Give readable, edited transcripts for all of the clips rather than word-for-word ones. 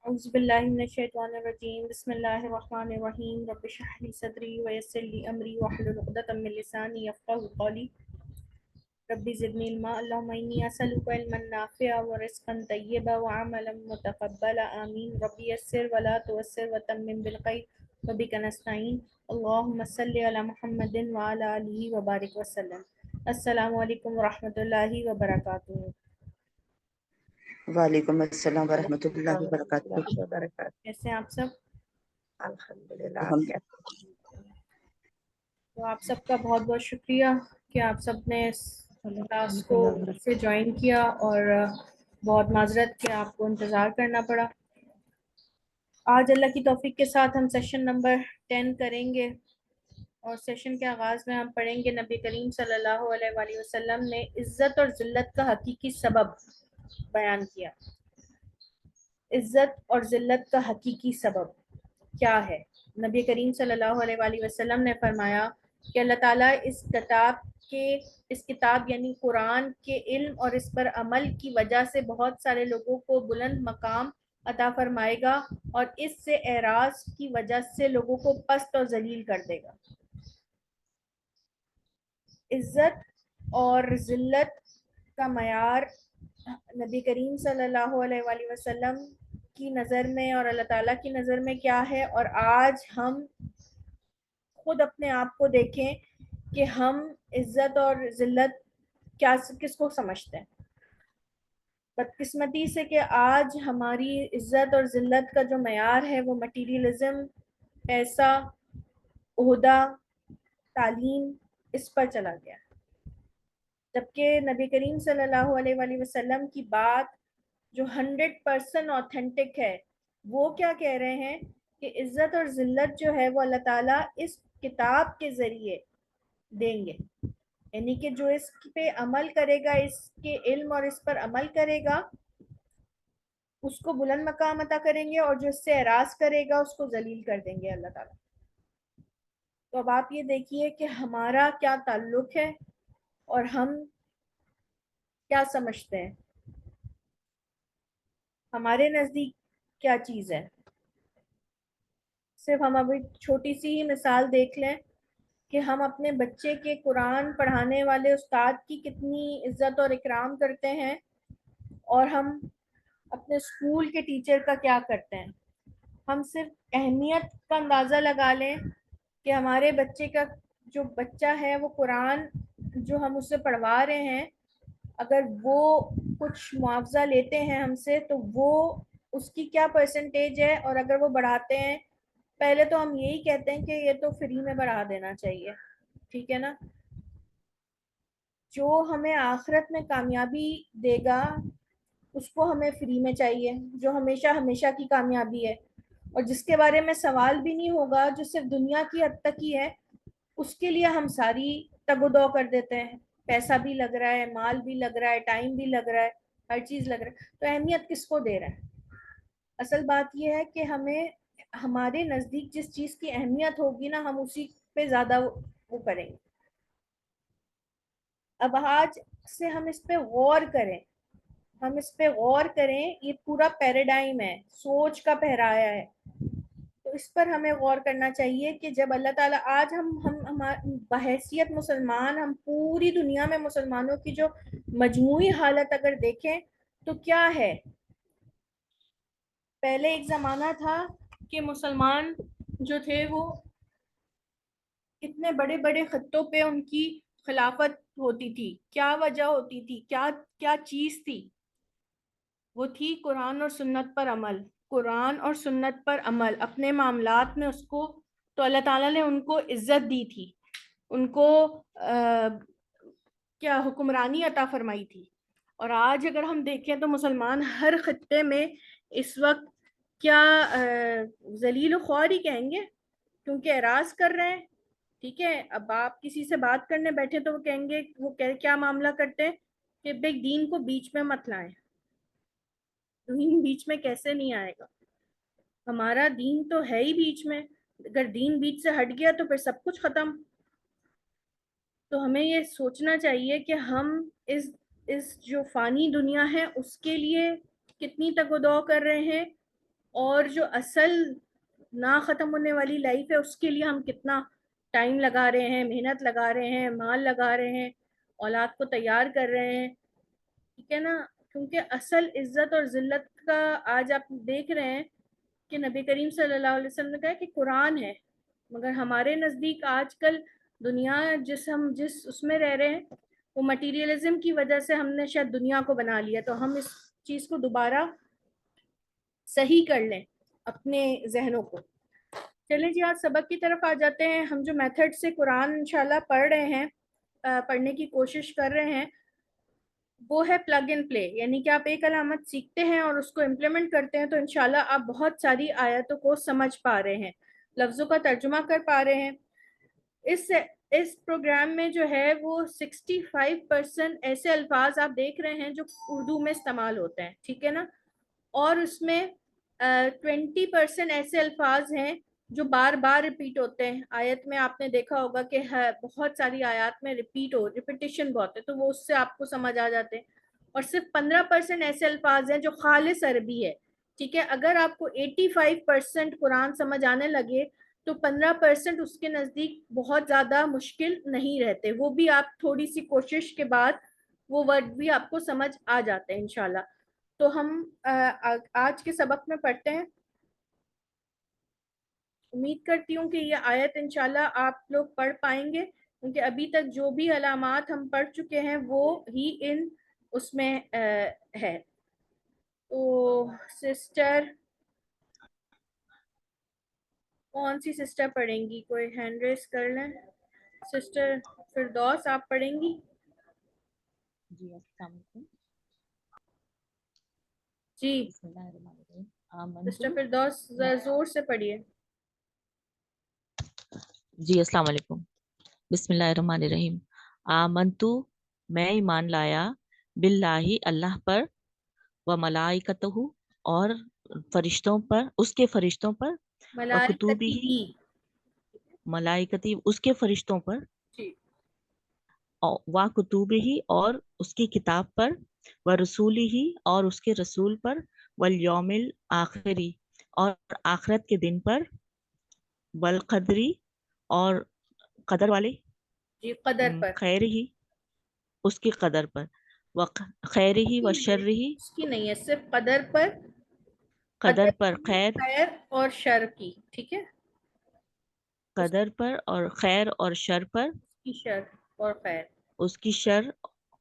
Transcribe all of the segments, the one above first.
اعوذ باللہ من الشیطان الرجیم بسم اللہ الرحمن الرحیم رب اشرح لی صدری ویسر لی امری واحلل عقدۃ من لسانی یفقہوا قولی رب زدنی علما اللہم انی اسألک علما نافعا ورزقا طیبا وعملا متقبلا آمین رب یسر ولا تعسر وتمم بالخیر وبک نستعین اللہم صلی علی محمد وعلی آلہ وبارک وسلم۔ السلام علیکم ورحمۃ اللہ وبرکاتہ۔ وعلیکم السلام ورحمۃ اللہ وبرکاتہ۔ کیسے ہیں آپ سب؟ الحمدللہ۔ تو آپ سب کا بہت بہت شکریہ کہ آپ سب نے اس کلاس کو سے جوائن کیا، اور بہت معذرت کہ آپ کو انتظار کرنا پڑا۔ آج اللہ کی توفیق کے ساتھ ہم سیشن نمبر 10 کریں گے، اور سیشن کے آغاز میں ہم پڑھیں گے نبی کریم صلی اللہ علیہ وآلہ وسلم نے عزت اور ذلت کا حقیقی سبب بیان کیا۔ عزت اور ذلت کا حقیقی سبب کیا ہے؟ نبی کریم صلی اللہ علیہ وآلہ وسلم نے فرمایا کہ اللہ تعالیٰ اس کتاب یعنی قرآن کے علم اور اس پر عمل کی وجہ سے بہت سارے لوگوں کو بلند مقام عطا فرمائے گا، اور اس سے اعراض کی وجہ سے لوگوں کو پست اور ذلیل کر دے گا۔ عزت اور ذلت کا معیار نبی کریم صلی اللہ علیہ وآلہ وسلم کی نظر میں اور اللہ تعالیٰ کی نظر میں کیا ہے، اور آج ہم خود اپنے آپ کو دیکھیں کہ ہم عزت اور ذلت کس کو سمجھتے ہیں۔ بدقسمتی سے کہ آج ہماری عزت اور ذلت کا جو معیار ہے وہ مٹیریلزم، پیسہ، عہدہ، تعلیم، اس پر چلا گیا، جبکہ نبی کریم صلی اللہ علیہ وآلہ وسلم کی بات جو 100% آتھینٹک ہے، وہ کیا کہہ رہے ہیں کہ عزت اور ذلت جو ہے وہ اللہ تعالیٰ اس کتاب کے ذریعے دیں گے، یعنی کہ جو اس پہ عمل کرے گا، اس کے علم اور اس پر عمل کرے گا، اس کو بلند مقام عطا کریں گے، اور جو اس سے اعراض کرے گا اس کو ذلیل کر دیں گے اللہ تعالیٰ۔ تو اب آپ یہ دیکھیے کہ ہمارا کیا تعلق ہے اور ہم کیا سمجھتے ہیں، ہمارے نزدیک کیا چیز ہے۔ صرف ہم ابھی چھوٹی سی ہی مثال دیکھ لیں کہ ہم اپنے بچے کے قرآن پڑھانے والے استاد کی کتنی عزت اور اکرام کرتے ہیں، اور ہم اپنے اسکول کے ٹیچر کا کیا کرتے ہیں۔ ہم صرف اہمیت کا اندازہ لگا لیں کہ ہمارے بچے کا جو بچہ ہے وہ قرآن جو ہم اس سے پڑھوا رہے ہیں، اگر وہ کچھ معاوضہ لیتے ہیں ہم سے تو وہ اس کی کیا پرسنٹیج ہے، اور اگر وہ بڑھاتے ہیں، پہلے تو ہم یہی کہتے ہیں کہ یہ تو فری میں بڑھا دینا چاہیے، ٹھیک ہے نا۔ جو ہمیں آخرت میں کامیابی دے گا اس کو ہمیں فری میں چاہیے، جو ہمیشہ ہمیشہ کی کامیابی ہے، اور جس کے بارے میں سوال بھی نہیں ہوگا، جو صرف دنیا کی حد تک ہی ہے، اس کے لیے ہم ساری تگ و دو کر دیتے ہیں۔ پیسہ بھی لگ رہا ہے، مال بھی لگ رہا ہے، ٹائم بھی لگ رہا ہے، ہر چیز لگ رہا ہے، تو اہمیت کس کو دے رہے ہیں؟ اصل بات یہ ہے کہ ہمیں ہمارے نزدیک جس چیز کی اہمیت ہوگی نا، ہم اسی پہ زیادہ وہ کریں گے۔ اب آج سے ہم اس پہ غور کریں، یہ پورا پیراڈائم ہے، سوچ کا پہرایا ہے، تو اس پر ہمیں غور کرنا چاہیے کہ جب اللہ تعالیٰ آج ہم بحیثیت مسلمان، ہم پوری دنیا میں مسلمانوں کی جو مجموعی حالت اگر دیکھیں تو کیا ہے۔ پہلے ایک زمانہ تھا کہ مسلمان جو تھے وہ اتنے بڑے بڑے خطوں پہ ان کی خلافت ہوتی تھی، کیا وجہ ہوتی تھی، کیا چیز تھی؟ وہ تھی قرآن اور سنت پر عمل، قرآن اور سنت پر عمل اپنے معاملات میں، اس کو تو اللہ تعالیٰ نے ان کو عزت دی تھی، ان کو کیا حکمرانی عطا فرمائی تھی۔ اور آج اگر ہم دیکھیں تو مسلمان ہر خطے میں اس وقت کیا ذلیل و خوار ہی کہیں گے، کیونکہ اعراض کر رہے ہیں، ٹھیک ہے۔ اب آپ کسی سے بات کرنے بیٹھے تو وہ کہیں گے، وہ کیا معاملہ کرتے ہیں کہ بھائی دین کو بیچ میں مت لائیں۔ دین بیچ میں کیسے نہیں آئے گا؟ ہمارا دین تو ہے ہی بیچ میں، اگر دین بیچ سے ہٹ گیا تو پھر سب کچھ ختم۔ تو ہمیں یہ سوچنا چاہیے کہ ہم اس جو فانی دنیا ہے اس کے لیے کتنی تگ و دو کر رہے ہیں، اور جو اصل نہ ختم ہونے والی لائف ہے اس کے لیے ہم کتنا ٹائم لگا رہے ہیں، محنت لگا رہے ہیں، مال لگا رہے ہیں، اولاد کو تیار کر رہے ہیں، ٹھیک ہے نا. کیونکہ اصل عزت اور ذلت کا آج آپ دیکھ رہے ہیں کہ نبی کریم صلی اللہ علیہ وسلم نے کہا کہ قرآن ہے، مگر ہمارے نزدیک آج کل دنیا جس اس میں رہ رہے ہیں وہ مٹیریلزم کی وجہ سے ہم نے شاید دنیا کو بنا لیا. تو ہم اس چیز کو دوبارہ صحیح کر لیں اپنے ذہنوں کو. چلیں جی آج سبق کی طرف آ جاتے ہیں. ہم جو میتھڈ سے قرآن انشاءاللہ پڑھ رہے ہیں، پڑھنے کی کوشش کر رہے ہیں، وہ ہے پلگ اینڈ پلے. یعنی کہ آپ ایک علامت سیکھتے ہیں اور اس کو امپلیمنٹ کرتے ہیں تو انشاءاللہ آپ بہت ساری آیتوں کو سمجھ پا رہے ہیں، لفظوں کا ترجمہ کر پا رہے ہیں. اس پروگرام میں جو ہے وہ 65% ایسے الفاظ آپ دیکھ رہے ہیں جو اردو میں استعمال ہوتے ہیں، ٹھیک ہے نا. اور اس میں 20% ایسے الفاظ ہیں جو بار بار ریپیٹ ہوتے ہیں. آیت میں آپ نے دیکھا ہوگا کہ بہت ساری آیات میں ریپیٹیشن بہت ہے، تو وہ اس سے آپ کو سمجھ آ جاتے ہیں. اور صرف 15% ایسے الفاظ ہیں جو خالص عربی ہے، ٹھیک ہے. اگر آپ کو 85% قرآن سمجھ آنے لگے تو 15% اس کے نزدیک بہت زیادہ مشکل نہیں رہتے. وہ بھی آپ تھوڑی سی کوشش کے بعد وہ ورڈ بھی آپ کو سمجھ آ جاتے ہیں انشاءاللہ. تو ہم آج کے سبق میں پڑھتے ہیں. امید کرتی ہوں کہ یہ آیت انشاءاللہ آپ لوگ پڑھ پائیں گے، کیونکہ ابھی تک جو بھی علامات ہم پڑھ چکے ہیں وہ ہی اس میں ہے. تو سسٹر کون سی سسٹر پڑھیں گی؟ کوئی ہینڈ ریس کر لیں. سسٹر فردوس آپ پڑھیں گی؟ جی السلام علیکم. جی بسم اللہ الرحمن الرحیم. آمنت. سسٹر فردوس زور سے پڑھیے. جی السلام علیکم. بسم اللہ الرحمن الرحیم. آمنتو میں ایمان لایا، باللہ اللہ پر، و ملائکتہ اور فرشتوں پر، اس کے فرشتوں پر، و کتبی ملائکتی ملائکتی اس کے فرشتوں پر، جی و کتبی اور اس کی کتاب پر، و رسولی ہی اور اس کے رسول پر، والیوم الآخری اور آخرت کے دن پر، والقدری اور قدر والے، جی قدر پر، خیر ہی اس کی قدر پر، و خیر ہی و شر ہی اس کی نہیں ہے، صرف قدر پر، قدر پر کی، خیر، خیر اور شر کی، ٹھیک ہے. اس قدر پر اور خیر اور شر پر، کی شر اور خیر، اس کی شر،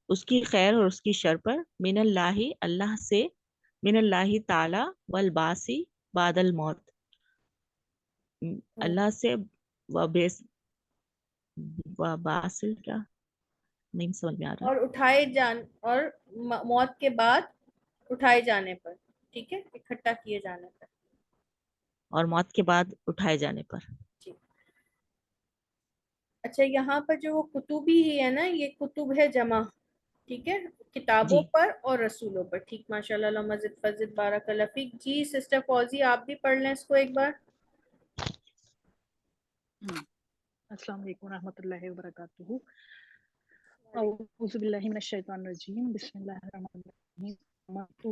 اس کی خیر اور اس کی شر پر، من اللہ اللہ سے، من اللہ تعالی، والباسی بعد الموت اللہ سے، و باسل کیا نہیں سمجھ میں آ رہا. اور اٹھائے اور موت کے بعد اٹھائے جانے پر، ٹھیک ہے، اکٹھا کیے جانے پر. اور موت کے بعد اٹھائے جانے پر. جی اچھا، یہاں پر جو وہ کتبی ہی ہے نا، یہ کتب ہے جمع، ٹھیک ہے، کتابوں جی پر اور رسولوں پر. ٹھیک، ماشاء اللہ، مزید فضد بارک اللہ فیک. جی سسٹر فوزی آپ بھی پڑھ لیں اس کو ایک بار. السلام علیکم ورحمۃ اللہ وبرکاتہ. اعوذ باللہ من الشیطان الرجیم. بسم اللہ الرحمن الرحیم. آمنت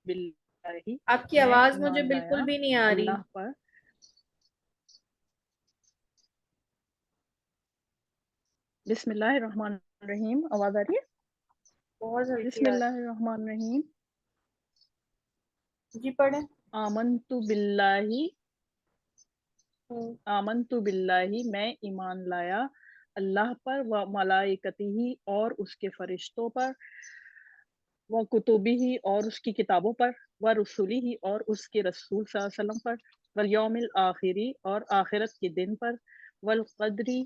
باللہ آپ کی میں آواز مجھے ایمان بالکل لایا بھی نہیں آ رہی. اللہ پر. بسم اللہ الرحمن الرحیم. آواز آ رہی ہے؟ بہت بسم ہلکی آ اللہ الرحمن الرحیم. رہی. جی پڑھیں. آمنت باللہ، آمنت باللہ میں ایمان لایا اللہ پر، و ملائکتہ اور اس کے فرشتوں پر، و کتبہ اور اس کی کتابوں پر، و رسولی ہی اور اس کے رسول صلی اللہ علیہ وسلم پر، والیوم الآخری اور آخرت کے دن پر، والقدری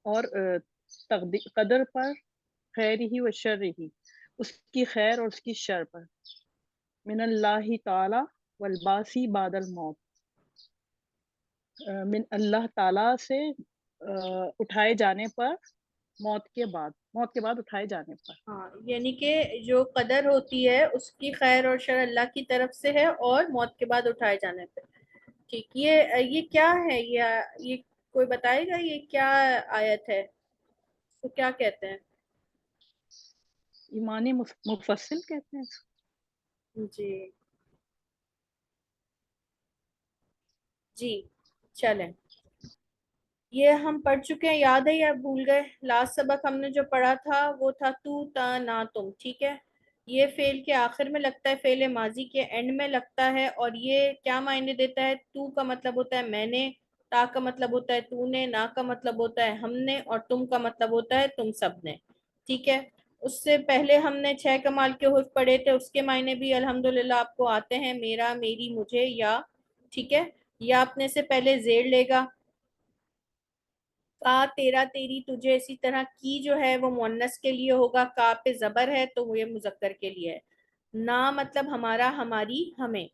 اور قدر پر، خیر ہی و شر ہی اس کی خیر اور اس کی شر پر، من اللہ تعالی والباسی بعد الموت من اللہ تعالی سے اٹھائے جانے پر، موت کے بعد اٹھائے جانے پر. ہاں، یعنی کہ جو قدر ہوتی ہے اس کی خیر اور شر اللہ کی طرف سے ہے، اور موت کے بعد اٹھائے جانے پہ. ٹھیک، یہ کیا ہے؟ یہ کوئی بتائے گا یہ کیا آیت ہے؟ تو کیا کہتے ہیں؟ ایمان مفصل کہتے ہیں. جی جی چلیں، یہ ہم پڑھ چکے ہیں، یاد ہے یا بھول گئے؟ لاسٹ سبق ہم نے جو پڑھا تھا وہ تھا تو تا نا تم، ٹھیک ہے؟ یہ فعل کے آخر میں لگتا ہے، فعل ماضی کے اینڈ میں لگتا ہے، اور یہ کیا معنی دیتا ہے؟ تو کا مطلب ہوتا ہے میں نے، تا کا مطلب ہوتا ہے تو نے، نا کا مطلب ہوتا ہے ہم نے، اور تم کا مطلب ہوتا ہے تم سب نے، ٹھیک ہے؟ اس سے پہلے ہم نے 6 کمال کے حروف پڑھے تھے، اس کے معنی بھی الحمدللہ آپ کو آتے ہیں، میرا، میری، مجھے، یا، ٹھیک ہے؟ یا اپنے سے پہلے زیر لے گا، کا، تیرا، تیری، تجھے، اسی طرح کی جو ہے وہ مؤنث کے لیے ہوگا، کا پہ زبر ہے تو وہ یہ مذکر کے لیے ہے، نا مطلب ہمارا، ہماری، ہمیں،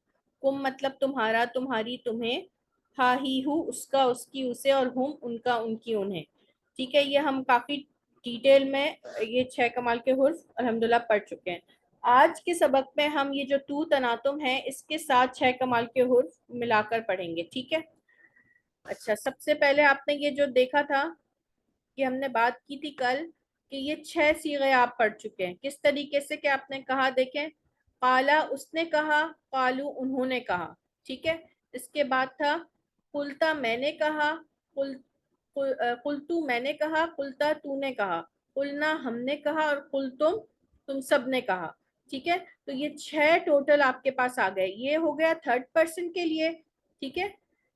کم مطلب تمہارا، تمہاری، تمہیں، ہا ہی ہو اس کا، اس کی، اسے، اور ہم ان کا، ان کی، انہیں، ٹھیک ہے؟ یہ ہم کافی ڈیٹیل میں یہ 6 کمال کے حروف الحمدللہ پڑھ چکے ہیں۔ آج کے سبق میں ہم یہ جو تو تناتم ہے اس کے ساتھ 6 کمال کے حروف ملا کر پڑھیں گے، ٹھیک ہے؟ اچھا، سب سے پہلے آپ نے یہ جو دیکھا تھا کہ ہم نے بات کی تھی کل کہ یہ 6 صیغے آپ پڑھ چکے ہیں، کس طریقے سے کہ آپ نے کہا، دیکھیں، قالا اس نے کہا، قالو انہوں نے کہا، ٹھیک ہے؟ اس کے بعد تھا قلتا میں نے کہا، قلتو میں نے کہا، قلتا تو نے کہا، قلنا ہم نے کہا، اور قلتم تم سب نے کہا، ٹھیک ہے؟ تو یہ 6 ٹوٹل آپ کے پاس آ گئے، یہ ہو گیا تھرڈ پرسن کے لیے، ٹھیک ہے؟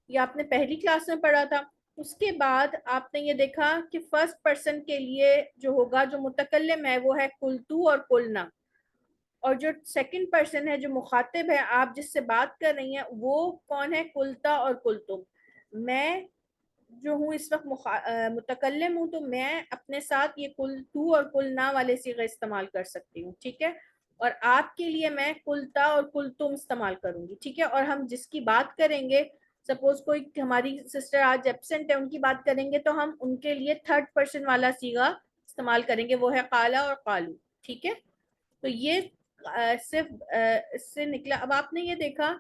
یہ آپ نے پہلی کلاس میں پڑھا تھا۔ اس کے بعد آپ نے یہ دیکھا کہ فرسٹ پرسن کے لیے جو ہوگا، جو متکلم ہے وہ ہے قلتو اور قلنا، اور جو سیکنڈ پرسن ہے، جو مخاطب ہے، آپ جس سے بات کر رہی ہیں، وہ کون ہے؟ قلتا اور قلتم۔ میں جو ہوں اس وقت متکلم ہوں، تو میں اپنے ساتھ یہ قلتو اور قلنا والے صیغے استعمال کر سکتی ہوں، ٹھیک ہے؟ اور آپ کے لیے میں قلتا اور قلتم استعمال کروں گی، ٹھیک ہے؟ اور ہم جس کی بات کریں گے، سپوز کوئی ہماری سسٹر آج ایبسنٹ ہے، ان کی بات کریں گے تو ہم ان کے لیے تھرڈ پرسن والا صیغہ استعمال کریں گے، وہ ہے قالا اور قالو، ٹھیک ہے؟ تو یہ صرف اس سے نکلا۔ اب آپ نے یہ دیکھا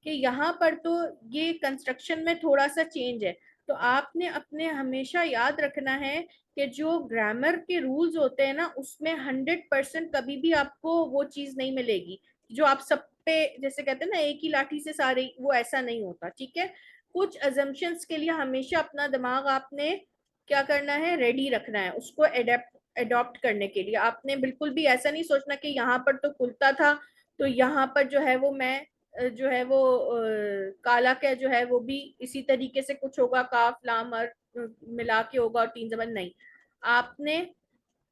کہ یہاں پر تو یہ کنسٹرکشن میں تھوڑا سا چینج ہے، تو آپ نے اپنے ہمیشہ یاد رکھنا ہے کہ جو گرامر کے رولز ہوتے ہیں نا، اس میں 100% کبھی بھی آپ کو وہ چیز نہیں ملے گی جو آپ سب پہ جیسے کہتے ہیں نا ایک ہی لاٹھی سے سارے، وہ ایسا نہیں ہوتا، ٹھیک ہے؟ کچھ ازمپشنز کے لیے ہمیشہ اپنا دماغ آپ نے کیا کرنا ہے؟ ریڈی رکھنا ہے اس کو اڈاپٹ کرنے کے لیے۔ آپ نے بالکل بھی ایسا نہیں سوچنا کہ یہاں پر تو کلتا تھا تو یہاں پر جو ہے وہ میں جو ہے وہ کالا کا جو ہے وہ بھی اسی طریقے سے کچھ ہوگا، کاف لام اور ملا کے ہوگا اور 3 زبان، نہیں۔ آپ نے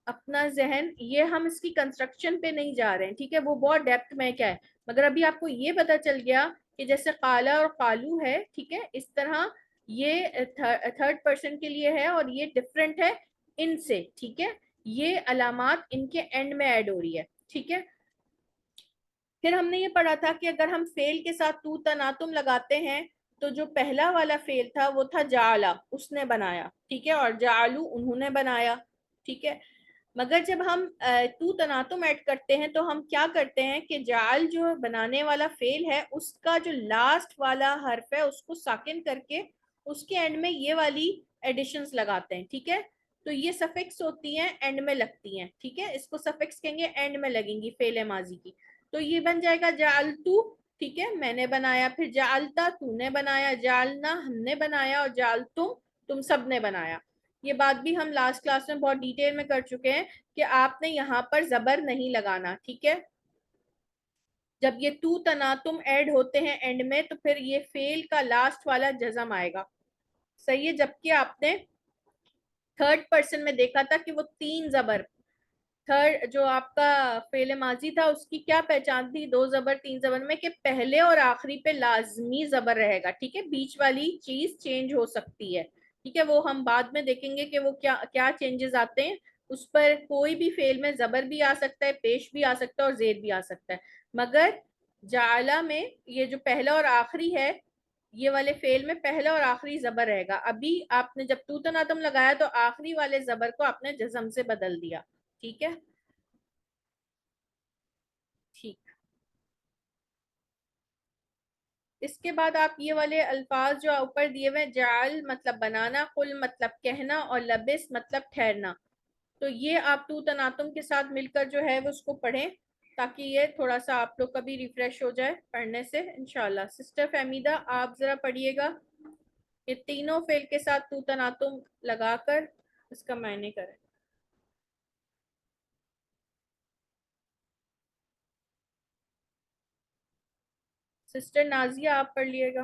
اپنا ذہن، یہ ہم اس کی کنسٹرکشن پہ نہیں جا رہے ہیں، ٹھیک ہے؟ وہ بہت ڈیپتھ میں کیا ہے، مگر ابھی آپ کو یہ پتا چل گیا کہ جیسے قالا اور قالو ہے، ٹھیک ہے؟ اس طرح یہ تھرڈ پرسن کے لیے ہے اور یہ ڈفرینٹ ہے ان سے، ٹھیک ہے؟ یہ علامات ان کے اینڈ میں ایڈ ہو رہی ہے، ٹھیک ہے؟ پھر ہم نے یہ پڑھا تھا کہ اگر ہم فعل کے ساتھ تو تناتم لگاتے ہیں تو جو پہلا والا فعل تھا وہ تھا جعلا، اس نے بنایا، ٹھیک ہے؟ اور جعلو انہوں نے بنایا، ٹھیک ہے؟ مگر جب ہم تو تناتم ایڈ کرتے ہیں تو ہم کیا کرتے ہیں کہ جعل جو بنانے والا فعل ہے اس کا جو لاسٹ والا حرف ہے اس کو ساکن کر کے اس کے اینڈ میں یہ والی ایڈیشنز لگاتے ہیں، ٹھیک ہے؟ تو یہ سفکس ہوتی ہیں، اینڈ میں لگتی ہیں، ٹھیک ہے؟ اس کو سفکس کہیں گے، اینڈ میں لگیں گی فعل ماضی کی، تو یہ بن جائے گا جعلتو، ٹھیک ہے؟ میں نے بنایا، پھر جعلتا تو نے بنایا، جعلنا ہم نے بنایا، اور جعلتم تم سب نے بنایا۔ یہ بات بھی ہم لاسٹ کلاس میں بہت ڈیٹیل میں کر چکے ہیں کہ آپ نے یہاں پر زبر نہیں لگانا، ٹھیک ہے؟ جب یہ تو تناتم ایڈ ہوتے ہیں اینڈ میں تو پھر یہ فعل کا لاسٹ والا جزم آئے گا، صحیح ہے؟ جبکہ آپ نے تھرڈ پرسن میں دیکھا تھا کہ وہ 3 زبر، تھرڈ جو آپ کا فعل ماضی تھا اس کی کیا پہچان تھی 2 زبر 3 زبر میں، کہ پہلے اور آخری پہ لازمی زبر رہے گا، ٹھیک ہے؟ بیچ والی چیز چینج ہو سکتی ہے، ٹھیک ہے؟ وہ ہم بعد میں دیکھیں گے کہ وہ کیا چینجز آتے ہیں، اس پر کوئی بھی فعل میں زبر بھی آ سکتا ہے، پیش بھی آ سکتا ہے، اور زیر بھی آ سکتا ہے، مگر جعلہ میں یہ جو پہلا اور آخری ہے، یہ والے فعل میں پہلا اور آخری زبر رہے گا۔ ابھی آپ نے جب تو تناتم لگایا تو آخری والے زبر کو آپ نے جزم سے بدل دیا، ٹھیک ہے؟ ٹھیک، اس کے بعد آپ یہ والے الفاظ جو اوپر دیے ہوئے، جعل مطلب بنانا، قل مطلب کہنا، اور لبس مطلب ٹھہرنا، تو یہ آپ تو تناتم کے ساتھ مل کر جو ہے وہ اس کو پڑھیں۔ تاکہ یہ تھوڑا سا آپ لوگ کا بھی ریفریش ہو جائے پڑھنے سے انشاءاللہ. سسٹر فہمیدہ آپ ذرا پڑھیے گا یہ تینوں فعل کے ساتھ تو تناتم لگا کر اس کا معنی کریں. سسٹر نازیہ آپ پڑھ لیے گا.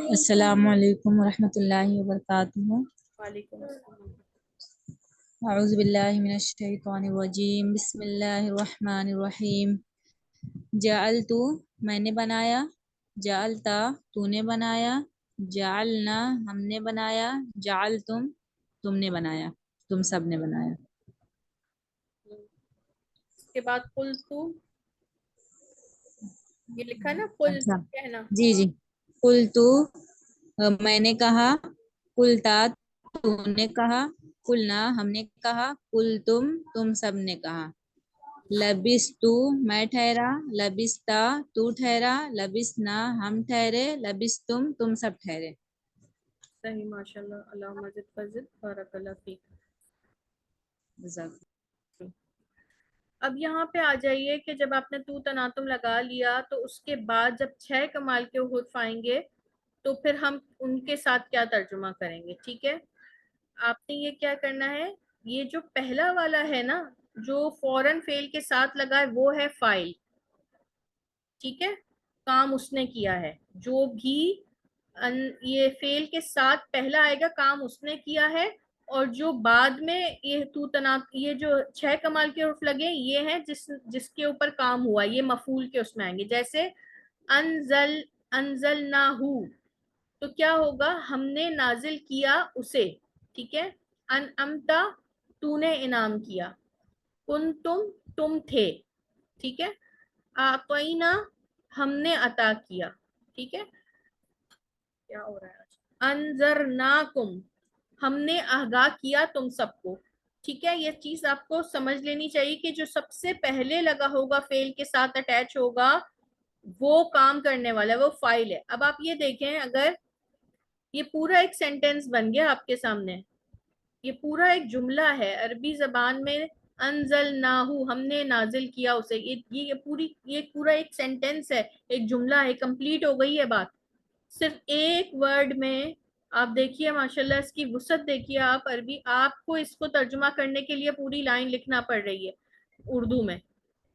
السلام علیکم ورحمۃ اللہ وبرکاتہ. وعلیکم السلام. اعوذ باللہ من الشیطان الرجیم. بسم اللہ الرحمن الرحیم. جعلت میں نے بنایا، جعلتا تو نے بنایا، جعلنا ہم نے بنایا، جعلتم تم نے بنایا، تم سب نے بنایا. اس کے بعد قل تو، یہ لکھا نا قل اچھا کہنا. جی جی. قلت میں نے کہا، قلتا تو نے کہا، قلنا ہم نے کہا، قلتم تم سب نے کہا. لبستو میں ٹھہرا، لبستا تو ٹھہرا، لبسنا ہم ٹھہرے، لبستم تم سب ٹھہرے. صحیح ماشاءاللہ. اللہم زد فزد بارک اللہ فیک. جزاک اب یہاں پہ آ جائیے کہ جب آپ نے تو تناتم لگا لیا تو اس کے بعد جب 6 کمال کے حروف آئیں گے تو پھر ہم ان کے ساتھ کیا ترجمہ کریں گے. ٹھیک ہے، آپ نے یہ کیا کرنا ہے، یہ جو پہلا والا ہے نا جو فوراً فعل کے ساتھ لگا ہے وہ ہے فاعل. ٹھیک ہے، کام اس نے کیا ہے. جو بھی یہ فعل کے ساتھ پہلا آئے گا کام اس نے کیا ہے، اور جو بعد میں یہ یہ جو 6 کمال کے حروف لگے یہ ہیں جس کے اوپر کام ہوا، یہ مفعول کے اس میں آئیں گے. جیسے انزلناہو تو کیا ہوگا، ہم نے نازل کیا اسے. ٹھیک ہے، انعمتا تو نے انعام کیا، کنتم تم تھے. ٹھیک ہے، اعطینا ہم نے عطا کیا. ٹھیک ہے، کیا ہو رہا ہے آج، انذرناکم ہم نے آگاہ کیا تم سب کو. ٹھیک ہے، یہ چیز آپ کو سمجھ لینی چاہیے کہ جو سب سے پہلے لگا ہوگا فعل کے ساتھ اٹیچ ہوگا وہ کام کرنے والا ہے، وہ فاعل ہے. اب آپ یہ دیکھیں، اگر یہ پورا ایک سینٹنس بن گیا آپ کے سامنے، یہ پورا ایک جملہ ہے عربی زبان میں، انزلناہو ہم نے نازل کیا اسے. یہ پورا ایک سینٹنس ہے، ایک جملہ ہے، کمپلیٹ ہو گئی ہے بات. صرف ایک ورڈ میں آپ دیکھیے ماشاءاللہ اس کی وسعت دیکھیے. آپ عربی، آپ کو اس کو ترجمہ کرنے کے لیے پوری لائن لکھنا پڑ رہی ہے اردو میں.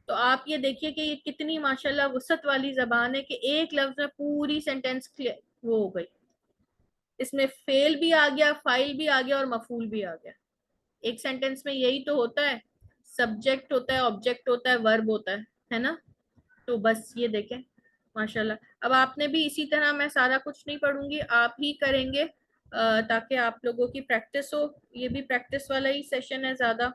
تو آپ یہ دیکھیے کہ یہ کتنی ماشاءاللہ وسعت والی زبان ہے کہ ایک لفظ میں پوری سینٹنس وہ ہو گئی. اس میں فعل بھی آ گیا، فاعل بھی آ گیا اور مفعول بھی آ گیا. ایک سینٹنس میں یہی تو ہوتا ہے، سبجیکٹ ہوتا ہے، آبجیکٹ ہوتا ہے، ورب ہوتا ہے نا. تو بس یہ دیکھیں ماشاءاللہ. اب آپ نے بھی اسی طرح، میں سارا کچھ نہیں پڑھوں گی، آپ ہی کریں گے تاکہ آپ لوگوں کی پریکٹس ہو. یہ بھی پریکٹس والا ہی سیشن ہے زیادہ.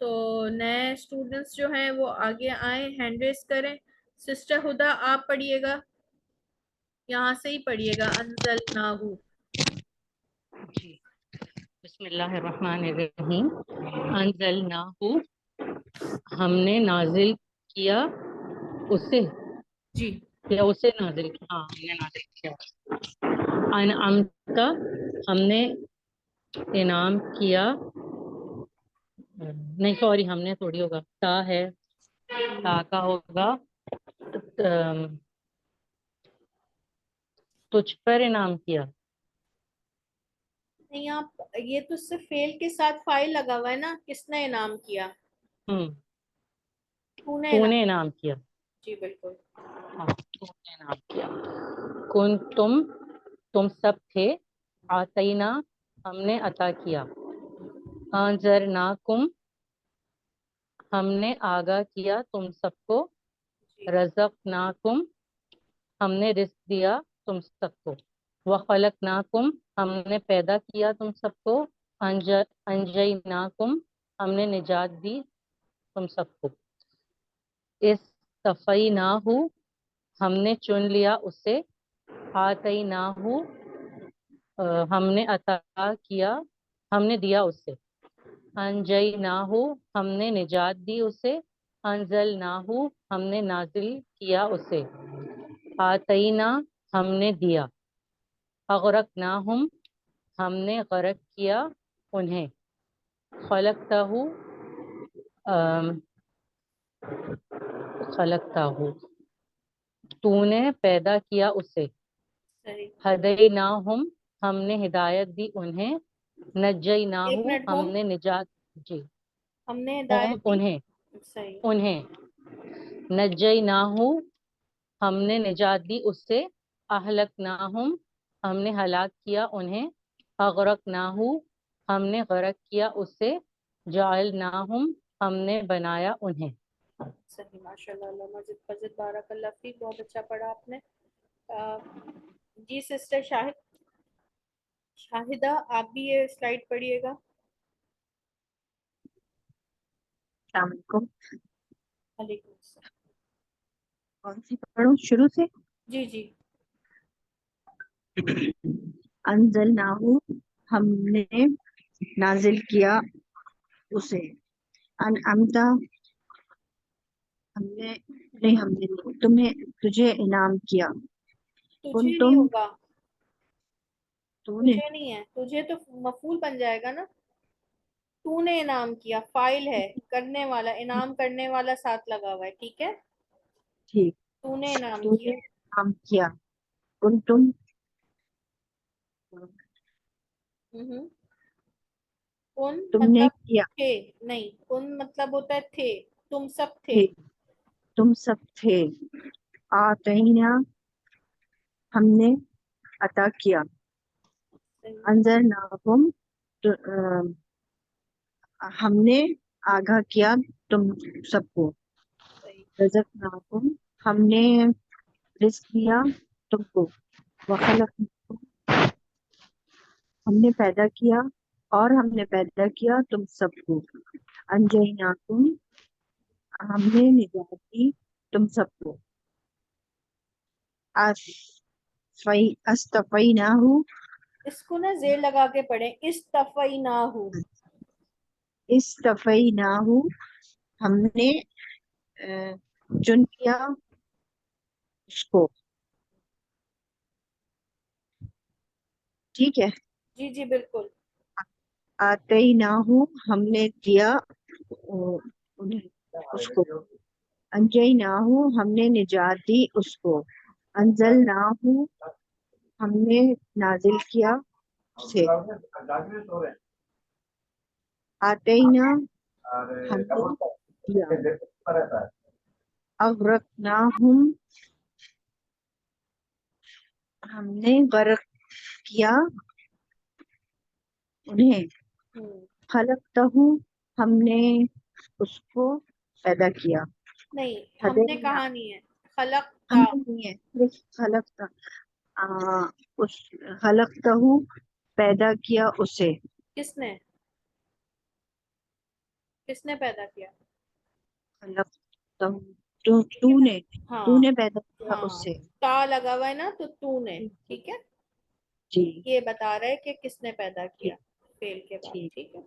تو نئے اسٹوڈنٹس جو ہیں وہ آگے آئیں، ہینڈ ریز کریں. سسٹر ہدا آپ پڑھیے گا، یہاں سے ہی پڑھیے گا. انزلناہو. جی، بسم اللہ الرحمن الرحیم. انزلناہو ہم نے نازل کیا اسے، جی یا اسے نازل کیا، ہاں ہم نے نازل کیا. انعمتا ہم نے انعام کیا، نہیں سوری ہم نے تھوڑی ہوگا، تا ہے، تا کا ہوگا تجھ پر انعام کیا. نہیں، آپ یہ تو صرف فعل کے ساتھ فاعل لگا ہوا ہے نا، کس نے انعام کیا، تو نے تو انعام. نے انعام کیا. جی بالکل. ہاں تو نے انعام کیا. کن تم سب تھے، آتینا ہم نے عطا کیا. انذرناکم ہم نے آگاہ کیا تم سب کو. جی رزقناکم ہم نے رزق دیا تم سب کو. وخلقناکم ہم نے پیدا کیا تم سب کو. انجیناکم ہم نے نجات دی تم سب کو. استفیناہو ہم نے چن لیا اسے. آتیناہو ہم نے عطا کیا، ہم نے دیا اسے. انجیناہو ہم نے نجات دی اسے. انزلناہو ہم نے نازل کیا اسے. آتینا ہم نے دیا. اغرقناہم ہم نے غرق کیا انہیں. خلقتہو خلقتا ہو، تو نے پیدا کیا اسے، صحیح. ہدیناہم ہم نے ہدایت دی انہیں، نجیناہ ایک منٹ. ہم نے نجات، جی ہم نے ہم ہدایت دی. انہیں صحیح. انہیں نجیناہ ہم نے نجات دی اس سے، اہلکناہم ہم نے ہلاک کیا انہیں، اغرقناہ ہم نے غرق کیا اس سے، جعلناہم ہم نے بنایا انہیں۔ صحیح. ماشاء اللہ. اللہ مزید فضل. بارک اللہ فیک. بہت اچھا پڑھا آپ نے. جی سسٹر شاہدہ آپ بھی یہ سلائڈ پڑھیے گا. السلام علیکم. علیکم السلام. کون سی پڑھوں؟ شروع سے. جی جی. انزلناہ ہم نے نازل کیا اسے، انعمتا ہم نے نہیں، ہم نے نہیں، تجھے انعام کیا، کن تجھے نہیں تم ہوگا، تو نے تجھے نہیں ہے، تجھے تو مفعول بن جائے گا نا. تو نے انعام کیا فائل ہے، کرنے والا انعام کرنے والا ساتھ لگا ہوا ہے. ٹھیک ہے. ٹھیک، تو نے انعام تو کیا. نے انعام کیا، کن تم ہوں. کن تم نے مطلب کیا تھے، نہیں کن مطلب ہوتا ہے تھے، تم سب تھے. تھے، تم سب تھے، آتینا ہم نے عطا کیا، انذرناکم ہم نے آگاہ کیا تم سب کو، رزقناکم ہم نے رزق دیا تم کو، وخلقناکم ہم نے پیدا کیا، اور ہم نے پیدا کیا تم سب کو، انجیناکم ہم نے نجات دی تم سب کو، استفیناہ اس کو نا زیر لگا کے پڑھیں، استفیناہ. استفیناہ ہم نے چن لیا اس کو. ٹھیک ہے. جی جی بالکل. آتیناہ ہم نے دیا انہیں اس کو، انجیناہ ہم نے نجات دی اس کو، انزلناہ ہم نے نازل کیا اسے، آتینا ہم نے دیا، اغرقناہم ہم نے غرق کیا انہیں، خلقتہ ہم نے اس کو پیدا کیا، نہیں ہم نے ہدینا کہا نہیں ہے، خلق ہم تھا. نے نہیں ہے، صرف خلقتہ اس خلقتہ پیدا کیا اسے، کس نے پیدا کیا؟ خلقتہ تو نے ہاں پیدا کیا ہاں، اسے. تا لگا ہوا ہے نا تو نے. ٹھیک ہے. جی یہ بتا رہے کہ کس نے پیدا کیا ٹھیک فعل کے بعد. ٹھیک. ٹھیک ہے.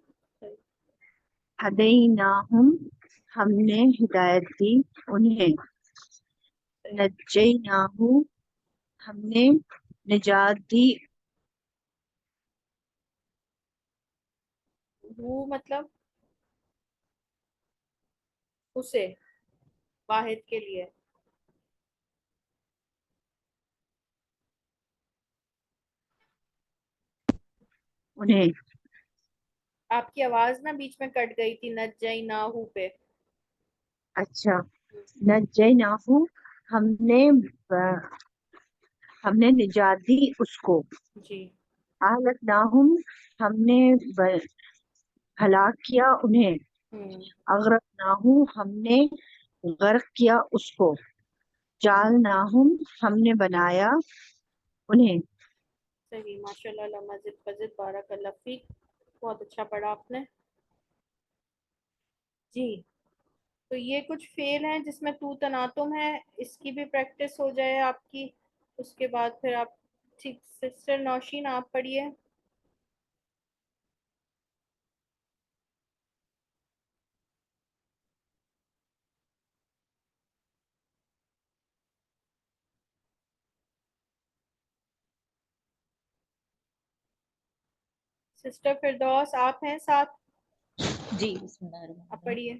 ہدیناہم ہم نے ہدایت دی انہیں، نجیناہ ہم نے نجات دی، وہ مطلب اسے، واحد کے لیے. انہیں. آپ کی آواز نا بیچ میں کٹ گئی تھی نجیناہ پہ. اچھا، نجیناہ ہم نے نجات دی اس کو، جی. اہلکناہم ہم نے ہلاک کیا انہیں، اغرقناہ ہم نے غرق کیا اس کو، جعلناہم ہم نے بنایا انہیں. صحیح. ماشاء اللہ. اللہ مزید فضل. بارک اللہ فیک. بہت اچھا پڑھا آپ نے. جی. تو یہ کچھ فعل ہیں جس میں تو تناتم ہے، اس کی بھی پریکٹس ہو جائے آپ کی. اس کے بعد پھر آپ ٹھیک. سسٹر نوشین آپ پڑھیے. سسٹر فردوس آپ ہیں ساتھ؟ جی بسم اللہ الرحمن آپ الرحیم. پڑھیے.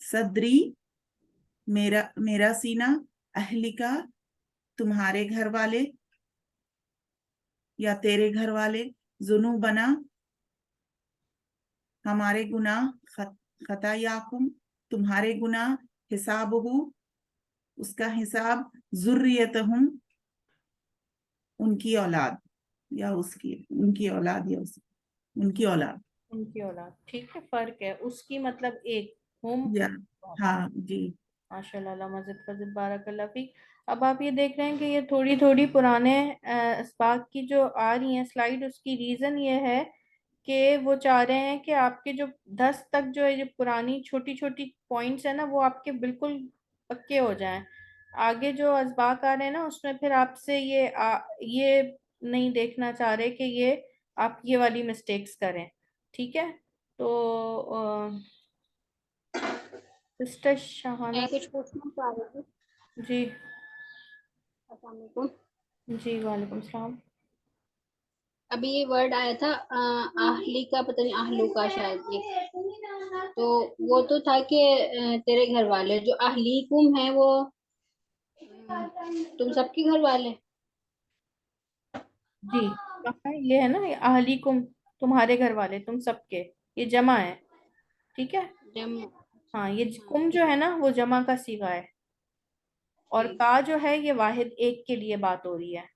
صدری میرا سینہ، اہلکا تمہارے گھر والے یا تیرے گھر والے، ذنوبنا ہمارے گناہ، خطایاکم تمہارے گناہ، حسابہ اس کا حساب، ذریتہم ان کی اولاد یا ان کی اولاد یا ان کی اولاد، ان کی اولاد. ٹھیک ہے، فرق ہے. اس کی مطلب ایک ہم. یا ہاں جی. ماشاء اللہ، اللہ مزید فضل، بارک اللہ فیک. اب آپ یہ دیکھ رہے ہیں کہ یہ تھوڑی تھوڑی پرانے اسباق کی جو آ رہی ہیں سلائیڈ، اس کی ریزن یہ ہے کہ وہ چاہ رہے ہیں کہ آپ کے جو 10 تک جو ہے، جو پرانی چھوٹی چھوٹی پوائنٹس ہیں نا، وہ آپ کے بالکل پکے ہو جائیں. آگے جو اسباق آ رہے ہیں نا، اس میں پھر آپ سے یہ نہیں دیکھنا چاہ رہے کہ یہ آپ یہ والی مسٹیکس کریں. ٹھیک ہے. تو سسٹر شہانہ. میں کچھ پوچھنا چاہ رہی تھی. جی السلام علیکم. جی وعلیکم السلام. ابھی یہ ورڈ آیا تھا اہلی کا، پتہ نہیں اہلو کا شاید، یہ تو وہ تو تھا کہ تیرے گھر والے، جو اہلیکم ہے وہ تم سب کے گھر والے. جی کہاں ہے؟ یہ ہے نا، اہلیکم تمہارے گھر والے، تم سب کے، یہ جمع ہے. ٹھیک ہے. ہاں، یہ کم جو ہے نا وہ جمع کا صیغہ ہے، اور کا جو ہے یہ واحد ایک کے لیے بات ہو رہی ہے.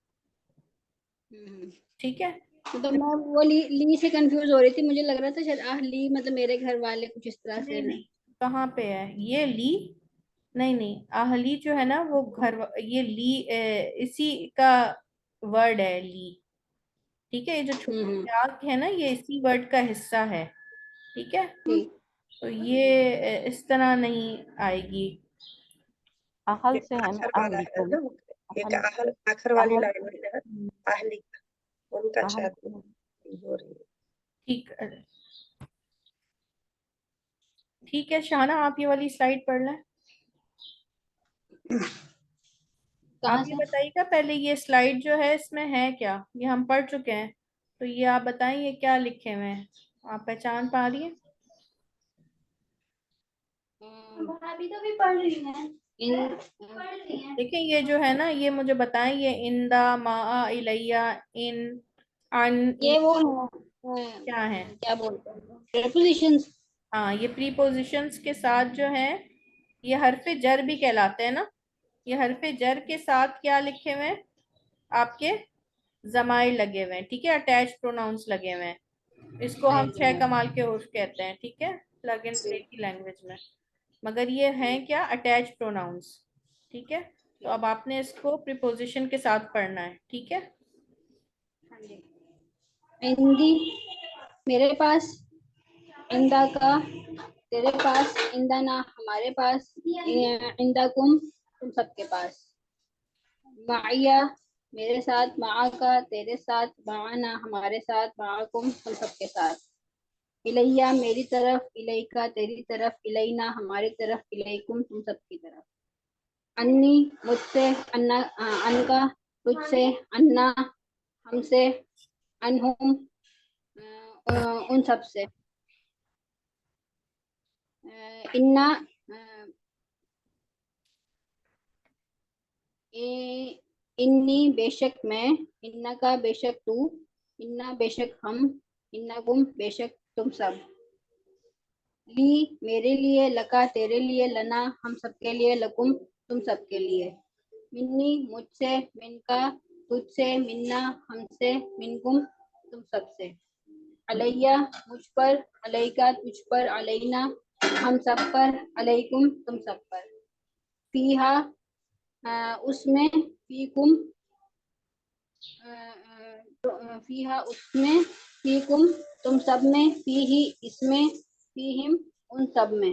ٹھیک ہے. تو میں وہ لی سے کنفیوز ہو رہی تھی، مجھے لگ رہا تھا شاید اہلی مطلب میرے گھر والے، کچھ اس طرح سے. نہیں، کہاں پہ ہے یہ لی؟ نہیں، اہلی جو ہے نا وہ یہ لی اسی کا ورڈ ہے، لی. ٹھیک ہے. یہ جو چھوٹی ہے نا، یہ اسی ورڈ کا حصہ ہے. ٹھیک ہے. تو یہ اس طرح نہیں آئے گی. اہل سے ہے نا، اہلیکم. آخر والی لائن ہے اہلی، ان کا شاید ہو رہی ہے. ٹھیک ہے شانہ، آپ یہ والی سلائیڈ پڑھ لیں. آپ یہ بتائیے گا پہلے، یہ سلائیڈ جو ہے اس میں ہے کیا؟ یہ ہم پڑھ چکے ہیں، تو یہ آپ بتائیں یہ کیا لکھے ہوئے ہیں؟ آپ پہچان پا رہی ہیں؟ ابھی تو بھی پڑھ رہی ہیں. دیکھیں یہ جو ہے نا، یہ مجھے بتائیں، یہ اندا، ما، الیہ، ان یہ وہ کیا ہے؟ کیا بولتے ہیں، پریپوزیشنز. ہاں، یہ پریپوزیشنز کے ساتھ جو ہیں، یہ حرف جر بھی کہلاتے ہیں نا. یہ حرف جر کے ساتھ کیا لکھے ہوئے ہیں؟ آپ کے ضمائر لگے ہوئے ہیں. ٹھیک ہے. اٹیچ پروناؤنس لگے ہوئے ہیں. اس کو ہم 6 کمال کے حروف کہتے ہیں. ٹھیک ہے، پلگ اینڈ پلے کی لینگویج میں. مگر یہ ہیں کیا؟ Attach pronouns. ٹھیک ہے. تو اب آپ نے اس کو پریپوزیشن کے ساتھ پڑھنا ہے. ٹھیک ہے. عندی میرے پاس، عندہ کا تیرے پاس، عندنا ہمارے پاس، عندکم تم سب کے پاس. معیہ میرے ساتھ، معا کا تیرے ساتھ، معنا ہمارے ساتھ، معاکم تم سب کے ساتھ. الیہ میری طرف، الیکا تیری طرف، الینا ہماری طرف، الیکم تم سب کی طرف. انی مجھ سے، ان کا تجھ سے، انا ہم سے، انہم ان سب سے. انا انی بے شک میں، انا کا بے شک تو، انا بے شک ہم، انکم بے شک تم سب. لی میرے لیے، لکا تیرے لیے، لنا ہم سب کے لیے، لکم تم سب کے لیے. منی مجھ سے، من کا تجھ سے، منا ہم سے، منکم تم سب سے. علیہ مجھ پر، علیکا تجھ پر، علینا ہم سب پر، علیکم تم سب پر. فیہا اس میں، فیکم فیہا اس میں، فیکم تم سب میں، فیہی اس میں، فیہم ان سب میں.